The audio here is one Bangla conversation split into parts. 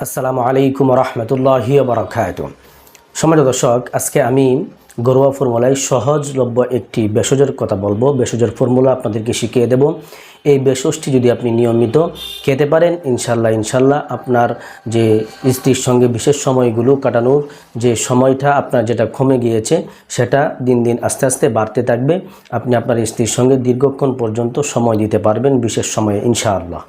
আসসালামু আলাইকুম রহমতুল্লাহি বারাকাতুহু। সম্মানিত দর্শক, আজকে আমি ঘরোয়া ফর্মুলায় সহজলভ্য একটি ভেষজের কথা বলবো। ভেষজের ফর্মুলা আপনাদেরকে শিখিয়ে দেব। এই ভেষজটি যদি আপনি নিয়মিত খেতে পারেন, ইনশাল্লাহ আপনার যে স্ত্রীর সঙ্গে বিশেষ সময়গুলো কাটানোর যে সময়টা আপনার যেটা কমে গিয়েছে সেটা দিন দিন আস্তে আস্তে বাড়তে থাকবে। আপনি আপনার স্ত্রীর সঙ্গে দীর্ঘক্ষণ পর্যন্ত সময় দিতে পারবেন বিশেষ সময়ে ইনশাআল্লাহ।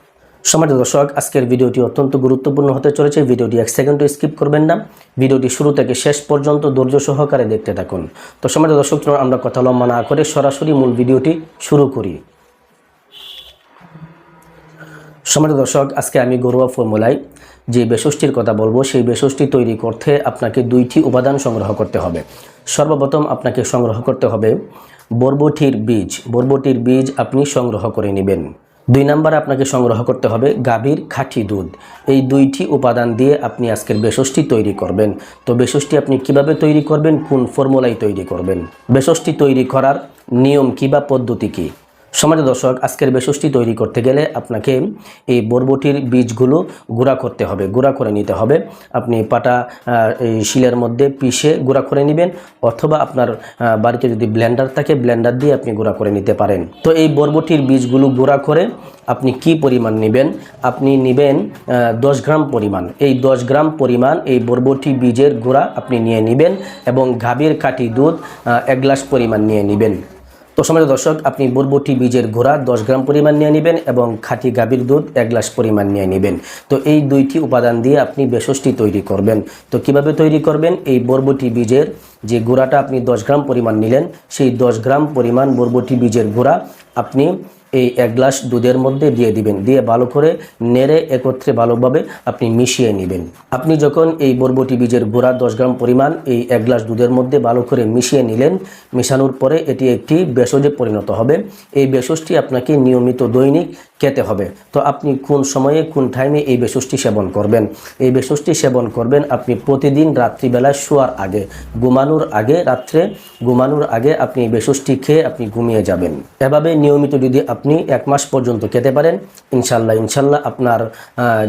সম্মানিত দর্শক, আজকের ভিডিওটি অত্যন্ত গুরুত্বপূর্ণ হতে চলেছে। ভিডিওটি এক সেকেন্ডও স্কিপ করবেন না। ভিডিওটি শুরু থেকে শেষ পর্যন্ত ধৈর্য সহকারে দেখতে থাকুন। তো সম্মানিত দর্শক, আমরা কথা লম্বা না করে সরাসরি মূল ভিডিওটি শুরু করি। সম্মানিত দর্শক, আজকে আমি ঘরোয়া ফর্মুলায় যে ভেষজটির কথা বলবো, সেই ভেষজটি তৈরি করতে আপনাকে দুইটি উপাদান সংগ্রহ করতে হবে। সর্বপ্রথম আপনাকে সংগ্রহ করতে হবে বরবটির বীজ। বরবটির বীজ আপনি সংগ্রহ করে নেবেন। 2 নম্বরে আপনাকে সংগ্রহ করতে হবে গাভীর খাঁটি দুধ। এই দুইটি উপাদান দিয়ে আপনি আজকের ভেষজটি তৈরি করবেন। তো ভেষজটি আপনি কিভাবে তৈরি করবেন, কোন ফর্মুলায় তৈরি করবেন, ভেষজটি তৈরি করার নিয়ম কী বা পদ্ধতি কী? সম্মানিত দর্শক, আজকের ভেষজটি তৈরি করতে গেলে আপনাকে এই বরবটির বীজগুলো গুঁড়া করতে হবে, গুঁড়া করে নিতে হবে। আপনি পাটা শিলের মধ্যে পিষে গুঁড়া করে নেবেন, অথবা আপনার বাড়িতে যদি ব্লেন্ডার থাকে ব্লেন্ডার দিয়ে আপনি গুঁড়া করে নিতে পারেন। তো এই বরবটির বীজগুলো গুঁড়া করে আপনি কি পরিমাণ নেবেন? আপনি নেবেন 10 গ্রাম পরিমাণ। এই 10 গ্রাম পরিমাণ এই বরবটি বীজের গুঁড়া আপনি নিয়ে নেবেন এবং গাভীর খাঁটি দুধ 1 গ্লাস পরিমাণ নিয়ে নেবেন। তো সম্মানিত দর্শক, আপনি বরবটি বীজের গুঁড়া 10 গ্রাম পরিমাণ নিয়ে নেবেন এবং খাঁটি গাভীর দুধ 1 গ্লাস পরিমাণ নিয়ে নেবেন। তো এই দুইটি উপাদান দিয়ে আপনি ভেষজটি তৈরি করবেন। তো কিভাবে তৈরি করবেন? এই বরবটি বীজের যে গুঁড়াটা আপনি 10 গ্রাম পরিমাণ নিলেন, সেই 10 গ্রাম পরিমাণ বরবটি বীজের গুঁড়া আপনি এই 1 গ্লাস দুধের মধ্যে দিয়ে দিবেন। দিয়ে ভালো করে নেড়ে একত্রে ভালোভাবে আপনি মিশিয়ে নেবেন। আপনি যখন এই বরবটি বীজের গুঁড়া 10 গ্রাম পরিমাণ এই 1 গ্লাস দুধের মধ্যে ভালো করে মিশিয়ে নিলেন, মিশানোর পরে এটি একটি ভেষজে পরিণত হবে। এই ভেষজটি আপনাকে নিয়মিত দৈনিক খেতে হবে। তো আপনি কোন সময়ে কোন টাইমে এই ভেষজটি সেবন করবেন? এই ভেষজটি সেবন করবেন আপনি প্রতিদিন রাত্রিবেলায় শোয়ার আগে, ঘুমানোর আগে, রাত্রে ঘুমানোর আগে আপনি এই ভেষজটি খেয়ে আপনি ঘুমিয়ে যাবেন। এভাবে নিয়মিত যদি আপনি 1 মাস পর্যন্ত খেতে পারেন, ইনশাল্লাহ আপনার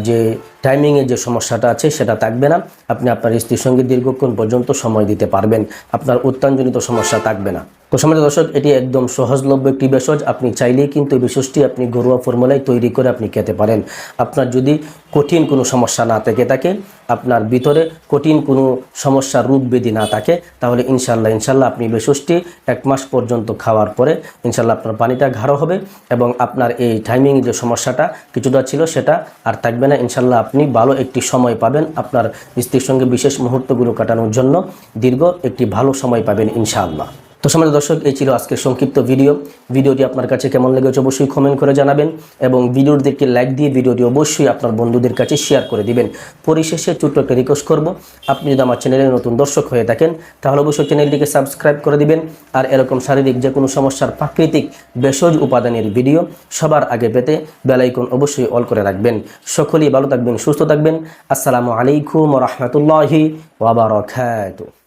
যে টাইমিংয়ে যে সমস্যাটা আছে সেটা থাকবে না। আপনি আপনার স্ত্রীর সঙ্গে দীর্ঘক্ষণ পর্যন্ত সময় দিতে পারবেন। আপনার উত্তানজনিত সমস্যা থাকবে না। তো সম্মানিত দর্শক, এটি একদম সহজলভ্য একটি ভেষজ। আপনি চাইলেই কিন্তু এই ভেষজটি আপনি ঘরোয়া ফর্মুলায় তৈরি করে আপনি খেতে পারেন। আপনার যদি কঠিন কোনো সমস্যা না থেকে থাকে, আপনার ভিতরে কঠিন কোনো সমস্যার রোগ ব্যাধি না থাকে, তাহলে ইনশাল্লাহ আপনি ভেষজটি 1 মাস পর্যন্ত খাওয়ার পরে ইনশাল্লাহ আপনার পানিটা গাঢ় হবে এবং আপনার এই টাইমিং যে সমস্যাটা কিছুটা ছিল সেটা আর থাকবে না। ইনশাল্লাহ আপনি ভালো একটি সময় পাবেন আপনার স্ত্রীর সঙ্গে বিশেষ মুহূর্তগুলো কাটানোর জন্য। দীর্ঘ একটি ভালো সময় পাবেন ইনশাআল্লাহ। তো সম্মানিত দর্শক, এই ছিল আজকের সংক্ষিপ্ত ভিডিওটি আপনার কাছে কেমন লেগেছে অবশ্যই কমেন্ট করে জানাবেন এবং ভিডিওটিকে লাইক দিয়ে ভিডিওটি অবশ্যই আপনার বন্ধুদের কাছে শেয়ার করে দিবেন। পরিশেষে ছোট্ট একটা রিকোয়েস্ট করব, আপনি যদি আমার চ্যানেলে নতুন দর্শক হয়ে থাকেন তাহলে অবশ্যই চ্যানেলটিকে সাবস্ক্রাইব করে দিবেন। আর এরকম শারীরিক যে কোনো সমস্যার প্রাকৃতিক ভেষজ উপাদানের ভিডিও সবার আগে পেতে বেল আইকন অবশ্যই অল করে রাখবেন। সকলেই ভালো থাকবেন, সুস্থ থাকবেন। আসসালামু আলাইকুম ওয়া রাহমাতুল্লাহি ওয়া বারাকাতুহু।